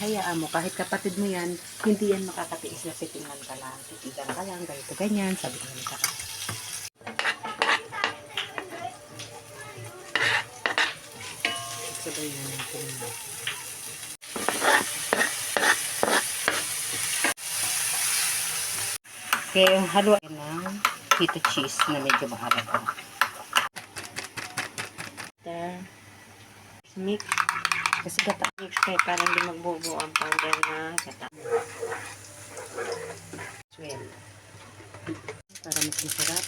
hayaan mo, kahit kapatid mo yan, hindi yan makakatiis na titingnan ka lang. Titigan ka lang, ganito, ganyan, sabi ko nila ka. Sabay na natin. Kaya yung haluan ng feta cheese na medyo maalat. Mix. Kasi gata. Mix kayo para hindi magbubuo ang powder na gata. Swell. Para mas masarap.